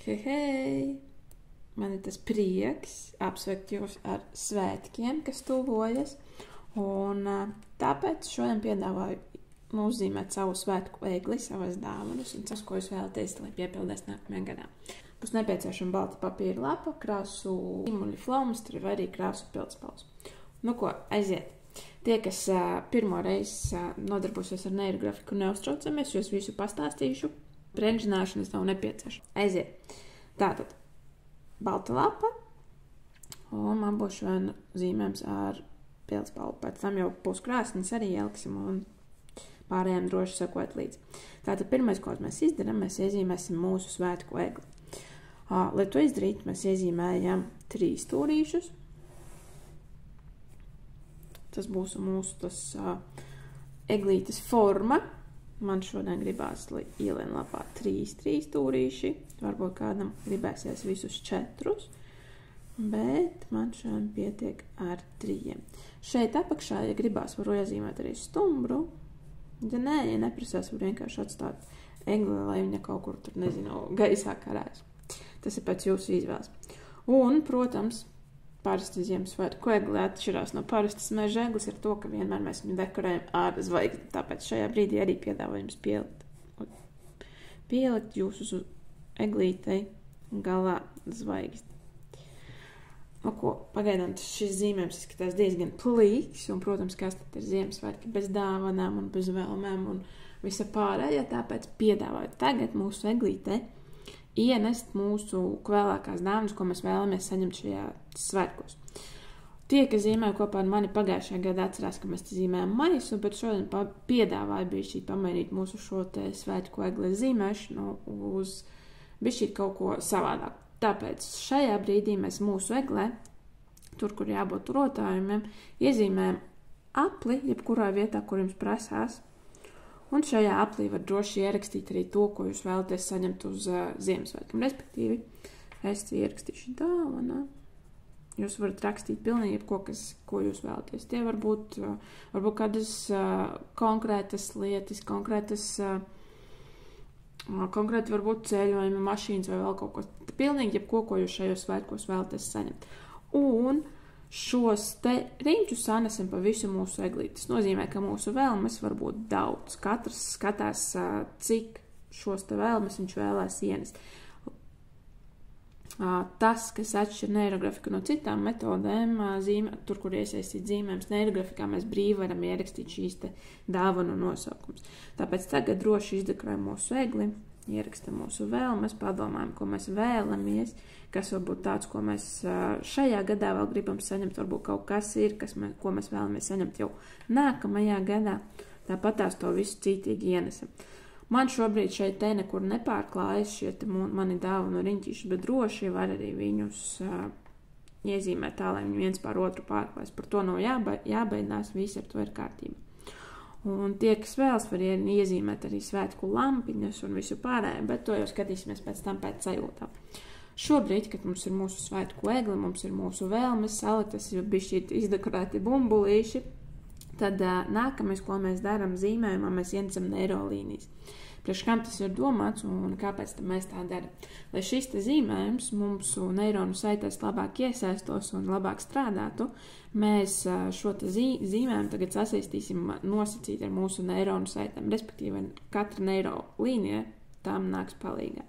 Hei, hei! Man ir tas prieks apsveikt jūs ar svētkiem, kas tuvojas. Un tāpēc šodien piedāvāju uzzīmēt savu svētku egli, savas dāvanas un tas, ko jūs vēlaties, lai piepildēs nākamajā gadā. Būs nepieciešama balta papīra lapa, krāsu zīmuļi, flomastri vai arī krāsu pildspalvas. Nu ko, aiziet! Tie, kas pirmo reizi nodarbosies ar neirografiku, neuztraucamies, jo es visu pastāstīšu. Brendžināšanas nav nepieciešama. Aiziet! Tātad, balta lapa, un man būs šodien zīmējums ar pildspalvu. Pēc tam jau būs krāsnes arī ieliksim un pārējiem droši sekot līdzi. Tātad pirmais, ko mēs izdarām, mēs iezīmēsim mūsu svētku egli. Lai to izdarītu, mēs iezīmējam 3 stūrīšus. Tas būs mūsu eglītes forma. Man šodien gribās ielien lapā 3 stūrīši. Varbūt kādam gribēsies visus 4. Bet man šodien pietiek ar 3. Šeit apakšā, ja gribās, varu iezīmēt arī stumbru. Ja nē, ja neprasās, var vienkārši atstāt egli, lai viņa kaut kur tur, nezinu, gaisā karājas. Tas ir pēc jūsu izvēles. Un, protams, parasti Ziemassvētku egli atšķirās no parastas meža eglis ar to, ka vienmēr mēs viņu dekorējam ar zvaigzni. Tāpēc šajā brīdī arī piedāvāju jums pielikt jūsu eglītei galā zvaigzni. No ko, pagaidām šis zīmējums izskatās diezgan plīks, un, protams, kas tad ir Ziemassvētki bez dāvanām un bez vēlmēm un visa pārējā, tāpēc piedāvāju tagad mūsu eglītei ienest mūsu vēlākās dāvanas, ko mēs vēlamies saņemt šajā svētkos. Tie, kas zīmēja kopā ar mani pagājušajā gadā, atcerās, ka mēs te zīmējam maisu, bet šodien piedāvāju bišķīt pamainīt mūsu šo te svētku egles zīmēšanu uz bišķīt kaut ko savādāk. Tāpēc šajā brīdī mēs mūsu eglē, tur, kur jābūt rotājumiem, iezīmējam apli, jebkurā vietā, kur jums prasās. Un šajā aplī var droši ierakstīt arī to, ko jūs vēlaties saņemt uz Ziemassvētkiem. Respektīvi, es ierakstīšu dāvanā. Jūs varat rakstīt pilnīgi jebko, ko jūs vēlaties. Tie varbūt kādas konkrētas lietas, konkrēti varbūt ceļojumi, mašīnas vai vēl kaut ko. Pilnīgi jebko, ko jūs šajos svētkos vēlaties saņemt. Un šos te riņķus sanesim pa visu mūsu eglīti. Tas nozīmē, ka mūsu vēlmes var būt daudz. Katrs skatās, cik šos te vēlmes viņš vēlēs ienest. Tas, kas atšķir neirografiku no citām metodēm, tur, kur iesaistīt zīmējums neirografikā, mēs brīvi varam ierakstīt šīs te dāvanu nosaukums. Tāpēc tagad droši izdekorējam mūsu egli, ierakstam mūsu vēlmes, padomājam, ko mēs vēlamies, kas varbūt tāds, ko mēs šajā gadā vēl gribam saņemt, varbūt kaut kas ir, ko mēs vēlamies saņemt jau nākamajā gadā. Tāpat tās to visu cītīgi ienesam. Man šobrīd šeit te nekur nepārklājas šie mani dāvanu riņķīši, bet droši var arī viņus iezīmēt tā, lai viņi viens pār otru pārklājas. Par to nav jābaidās, visi ar to ir kārtība. Un tie, kas vēlas, var iezīmēt arī svētku lampiņas un visu pārējo, bet to jau skatīsimies pēc tam pēc sajūtām. Šobrīd, kad mums ir mūsu svētku egli, mums ir mūsu vēlmes saliktas, ir bišķīt izdekorēti bumbulīši, tad nākamais, ko mēs darām zīmējumā, mēs ienesam neirolīnijas. Priekš kam tas ir domāts un kāpēc mēs tā darām? Lai šis te zīmējums mūsu neironu saitēs labāk iesaistos un labāk strādātu, mēs šo te zīmējumu tagad sasaistīsim nosacīt ar mūsu neironu saitēm. Respektīvi, katra neirolīnija tām nāks palīgā.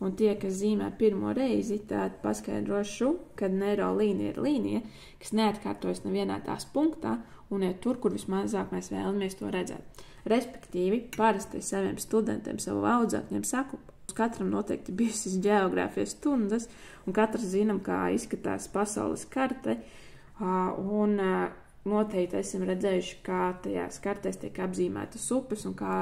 Un tie, kas zīmē pirmo reizi, tad paskaidrošu, ka neirolīnija ir līnija, kas neatkārtojas nevienā tās punktā un ir tur, kur vismazāk mēs vēlamies to redzēt. Respektīvi, parasti saviem studentiem, savu audzēkņiem saku, katram noteikti bijusi ģeogrāfijas stundas, un katrs zinām, kā izskatās pasaules karte, un noteikti esam redzējuši, kā tajās kartēs tiek apzīmētas upes un kā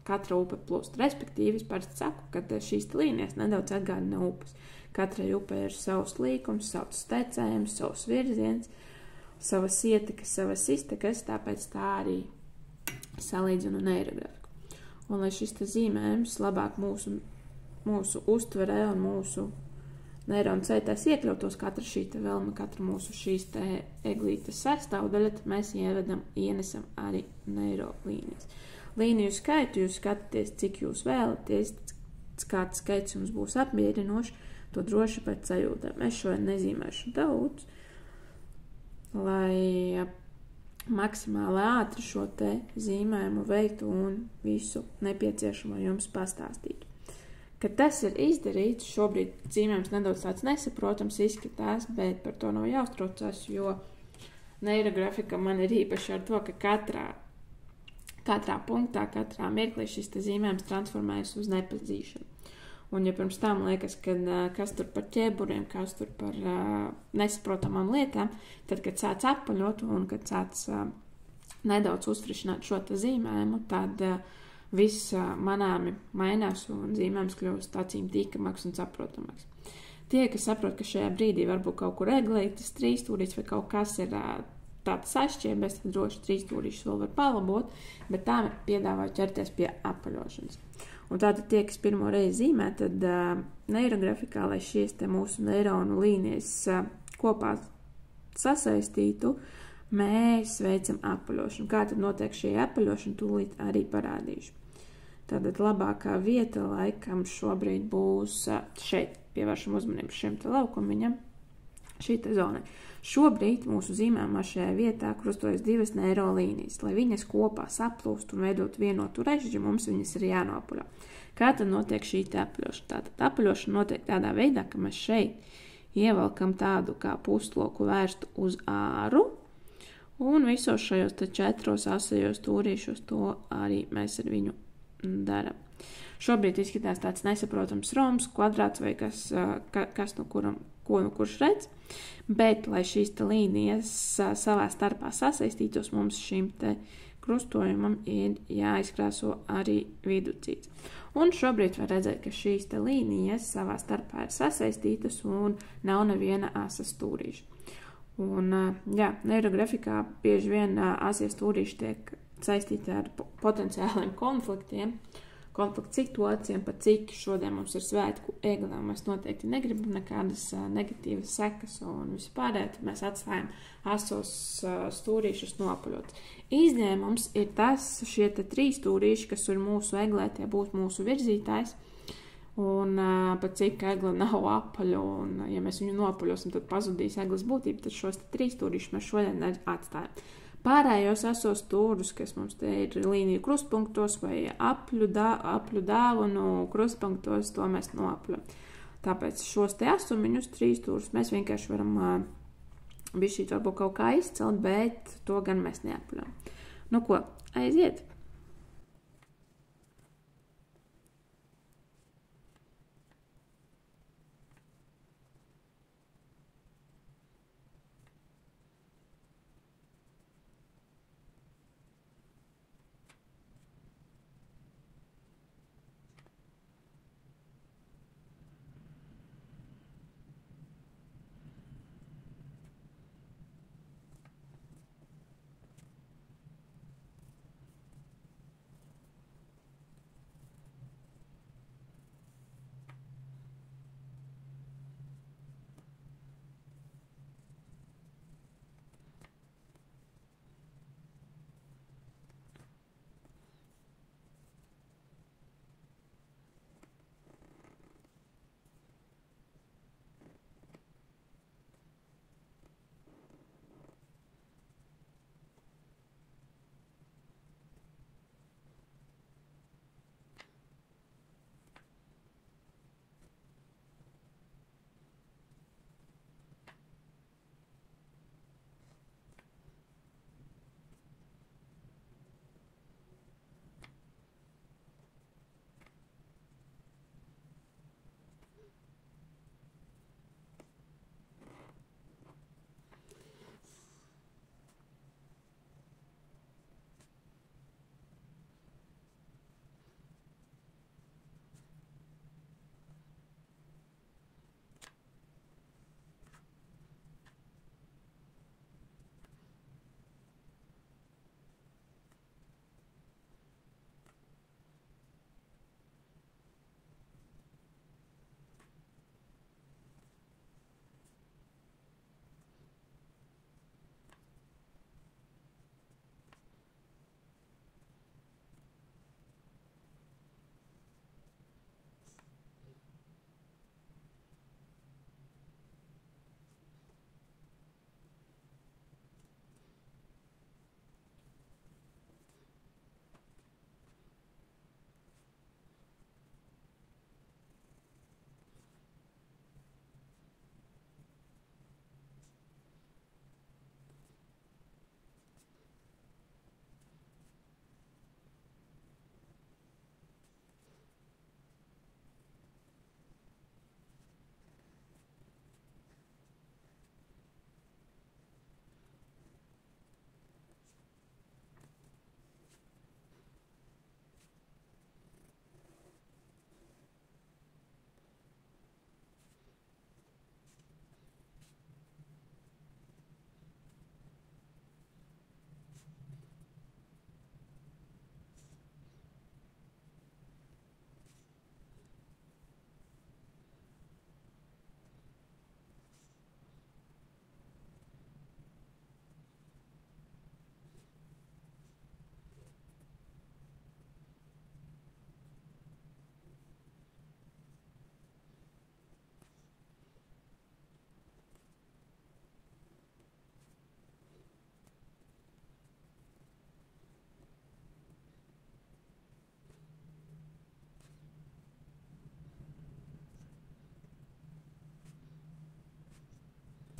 katra upe plūst. Respektīvi, es parasti saku, ka šīs līnijas nedaudz atgādina upes. Katrai upe ir savs līkums, savs tecējums, savs virziens, savas ietekas, savas iztekas, tāpēc tā arī salīdzinu neirografiku. Un lai šis te zīmējums labāk mūsu uztverē un mūsu neironu saitēs iekļautos katra šī te vēlme, katra mūsu šīs te eglītes sastāvdaļa, tad mēs ienesam arī neirolīnijas. Līniju skaitu jūs skatāties, cik jūs vēlaties, kāds skaits jums būs apmierinošs, to droši pēc sajūtām. Es šodien nezīmēšu daudz, lai maksimāli ātri šo te zīmējumu veiktu un visu nepieciešamo jums pastāstītu. Kad tas ir izdarīts, šobrīd zīmējums nedaudz tāds nesaprotams izskatās, bet par to nav jāuztraucās, jo neirografika man ir īpaši ar to, ka katrā punktā, katrā mirklī šis zīmējums transformējas uz nepazīšanu. Un ja pirms tam liekas, ka kas tur par ķēburiem, kas tur par nesaprotamām lietām, tad, kad sāc apaļot un kad sāc nedaudz uzfrišināt šo zīmējumu, tad viss manāmi mainās un zīmējums kļūst acīm tīkamāks un saprotamāks. Tie, kas saprot, ka šajā brīdī varbūt kaut kur eglītis, trīsstūrīts vai kaut kas ir tāds sašķiebēs, tad droši trīsstūrīšus vēl var palabot, bet tā piedāvāju ķerties pie apaļošanas. Un tātad tie, kas pirmo reizi zīmē, tad neirografikā, lai šīs te mūsu neironu līnijas kopā sasaistītu, mēs veicam apaļošanu. Kā tad notiek šī apaļošana, tūlīt arī parādīšu. Tātad labākā vieta laikam šobrīd būs šeit. Pievēršam uzmanību šim te laukumiņam, šī te zonai. Šobrīd mūsu zīmējumā šajā vietā krustojas divas neirolīnijas. Lai viņas kopā saplūst un veidot vienotu režģi, mums viņas ir jānopaļo. Kā tad notiek šī te apaļošana? Tātad apaļošana notiek tādā veidā, ka mēs šeit ievelkam tādu kā pusloku vērstu uz āru, un visos šajos te 4 asajos stūrīšos to arī mēs ar viņu daram. Šobrīd izskatās tāds nesaprotams rombs, kvadrāts vai kas no kurš redz, bet, lai šīs te līnijas savā starpā sasaistītos, mums šim te krustojumam ir jāizkrāso arī viducīts. Un šobrīd var redzēt, ka šīs te līnijas savā starpā ir sasaistītas un nav neviena asa stūrīša. Un, neirografikā bieži vien asie stūrīši tiek saistīti ar potenciāliem konfliktu situācijām, pat cik šodien mums ir svētku eglā. Mēs noteikti negribam nekādas negatīvas sekas un vispārēj, tad mēs atstājam asos stūrīšus nopaļot. Izņēmums ir tas, šie te 3 stūrīši, kas ir mūsu eglē, tie būs mūsu virzītājs. Un pat cik egla nav apaļa, un ja mēs viņu nopaļosim, tad pazudīs eglas būtība, tad šos 3 stūrīšus mēs šodien atstājam. Pārējos asos stūrus, kas mums te ir līniju krustpunktos vai apļu dāvanu krustpunktos, to mēs noapļam. Tāpēc šos te asumiņus, 3 stūrus, mēs vienkārši varam bišķīt varbūt kaut kā izcelt, bet to gan mēs neapļam. Nu ko, aiziet!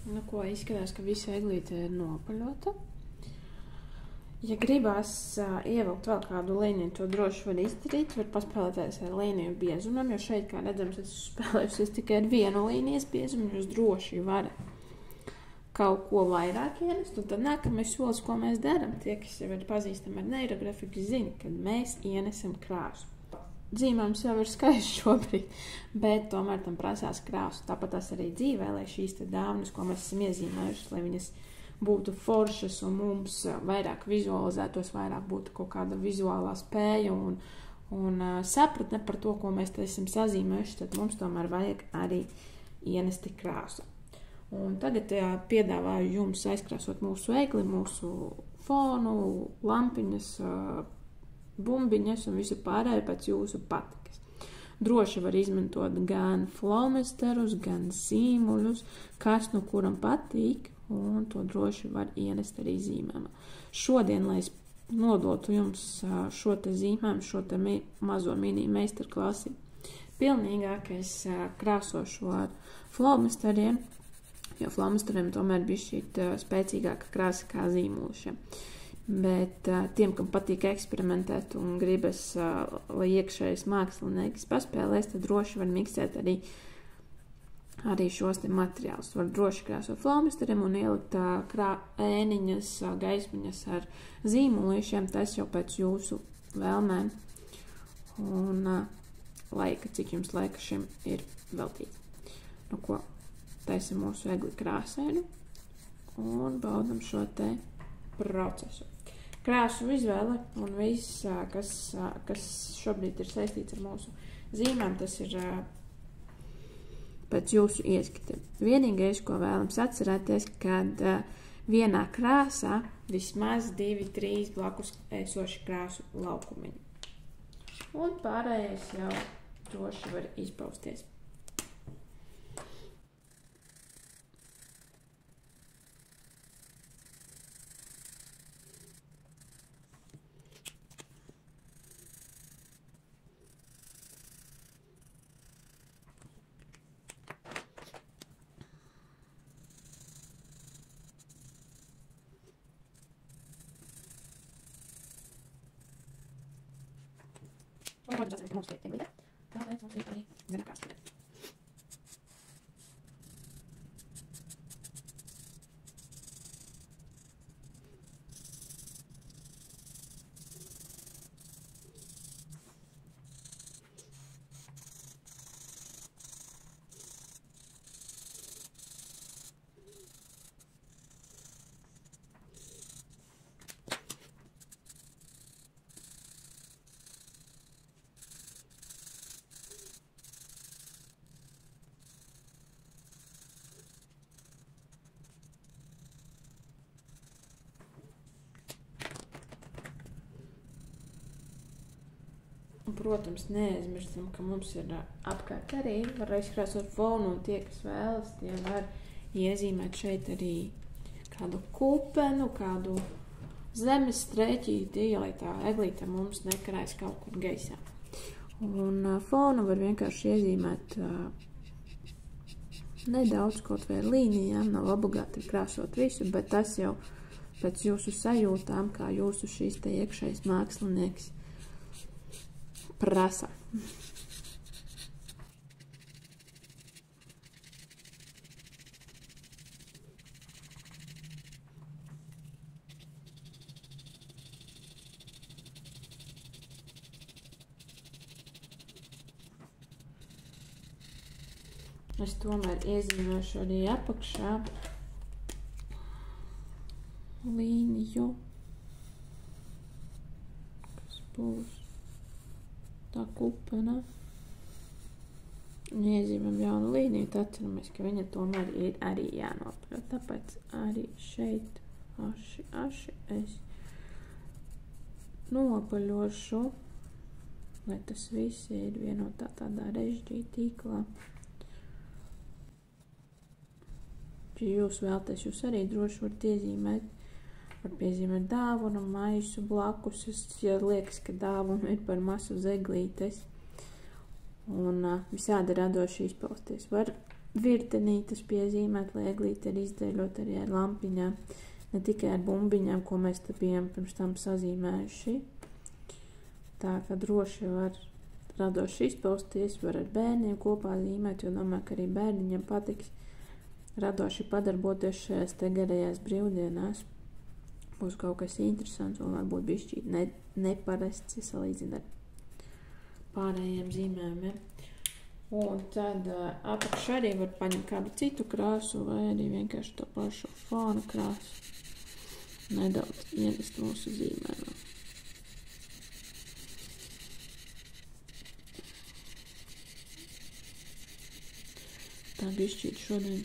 Nu, ko izskatās, ka visa eglīte ir nopaļota. Ja gribas ievilkt vēl kādu līniju, to droši var izdarīt. Var paspēlēties ar līniju biezumam, jo šeit, kā redzams, es spēlējusies tikai ar vienu līnijas biezumu, jūs droši varat kaut ko vairāk ienest. Un tad nākamais solis, ko mēs darām, tie, kas jau ir pazīstami ar neirografiku, zina, kad mēs ienesam krāsu. Zīmējums jau ir skaists šobrīd, bet tomēr tam prasās krāsu. Tāpat tas arī dzīvē, lai šīs te dāvanas, ko mēs esam iezīmējušas, lai viņas būtu foršas un mums vairāk vizualizētos, vairāk būtu kaut kāda vizuālā spēja un sapratne par to, ko mēs te esam sazīmējuši, tad mums tomēr vajag arī ienesti krāsu. Un tagad piedāvāju jums aizkrāsot mūsu egli, mūsu fonu, lampiņas, bumbiņas un visu pārējo pēc jūsu patikas. Droši var izmantot gan flomasterus, gan zīmuļus, kas no kuram patīk, un to droši var ienest arī zīmēm. Šodien, lai es nodotu jums šo te zīmēm, šo te mazo mini meistarklasi, pilnīgāk es krāsošu ar flomasteriem, jo flomasteriem tomēr bija šī spēcīgāka krāsa kā zīmuļšiem. Bet tiem, kam patīk eksperimentēt un gribas, lai iekšējais mākslinieks paspēlēs, tad droši var miksēt arī šos te materiālus. Var droši krāsot flomasteriem un ielikt ēniņas, gaismiņas ar zīmulīšiem, tas jau pēc jūsu vēlmēm un laika, cik jums laika šim ir veltīts. Nu ko, taisam mūsu egli krāsēnu un baudam šo te procesu. Krāsu izvēle un viss, kas šobrīd ir saistīts ar mūsu zīmēm, tas ir pēc jūsu ieskata. Vienīgais, ko vēlams atcerēties, kad vienā krāsā vismaz 2-3 blakus esoši krāsu laukumiņi. Un pārējais jau droši var izpausties. Un, protams, mums tiek ieglīte, tāpēc mums ir arī zina krāsa. Un, protams, neaizmirstam, ka mums ir apkārt arī var aizkrāsot fonu, un tie, kas vēlas, tie var iezīmēt šeit arī kādu kupenu, kādu zemes streķīti, lai tā eglīte mums nekarājas kaut kur gaisā. Un fonu var vienkārši iezīmēt nedaudz, kaut vai līnijām, nav obligāti krāsot visu, bet tas jau pēc jūsu sajūtām, kā jūsu šīs te iekšējais mākslinieks prasa. Es tomēr iezīmēšu arī apakšā līniju, kas būs tā kupena. Un iezīmēm jaunu līniju, tad atceramies, ka viņa tomēr ir arī jānopaļo. Tāpēc arī šeit aši es nopaļošu, lai tas viss ir vienotā tādā režģī tīklā. Ja jūs vēlaties, jūs arī droši varat iezīmēt, var piezīmēt dāvanu, maisu blakus, ja liekas, ka dāvana ir par masu zeglītes un visādi radoši izpausties. Var virtenītes piezīmēt, lai eglīte ir izdeļot arī ar lampiņām, ne tikai ar bumbiņām, ko mēs te bijām pirms tam sazīmējuši. Tā kā droši var radoši izpausties, var ar bērniem kopā zīmēt, jo domāju, ka arī bērniņiem patiks radoši padarboties šajās te garajās brīvdienās. Būs kaut kas interesants un varbūt bišķīt neparasts, ja salīdzina ar pārējiem zīmējumiem. Un tad apakšā arī var paņemt kādu citu krāsu vai arī vienkārši to pašu fona krāsu nedaudz ienest mūsu zīmējumā. Tā bišķīt šodien.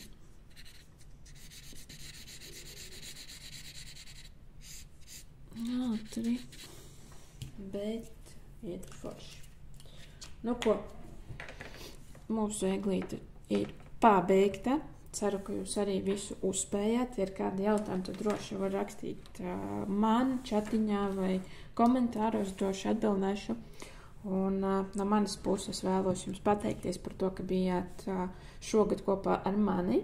Ātri, bet iet forši. Nu ko, mūsu eglīte ir pabeigta. Ceru, ka jūs arī visu uzspējāt. Ja ir kādi jautājumi, tad droši var rakstīt man čatiņā vai komentāros, droši atbildēšu. Un no manas puses vēlos jums pateikties par to, ka bijāt šogad kopā ar mani,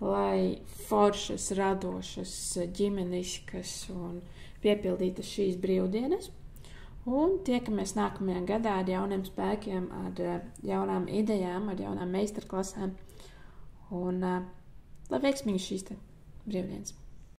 lai foršas, radošas, ģimeniskas un piepildītas šīs brīvdienas. Un tiekamies nākamajā gadā ar jauniem spēkiem, ar jaunām idejām, ar jaunām meistarklasēm. Un lai veiksmīgi šīs te brīvdienas!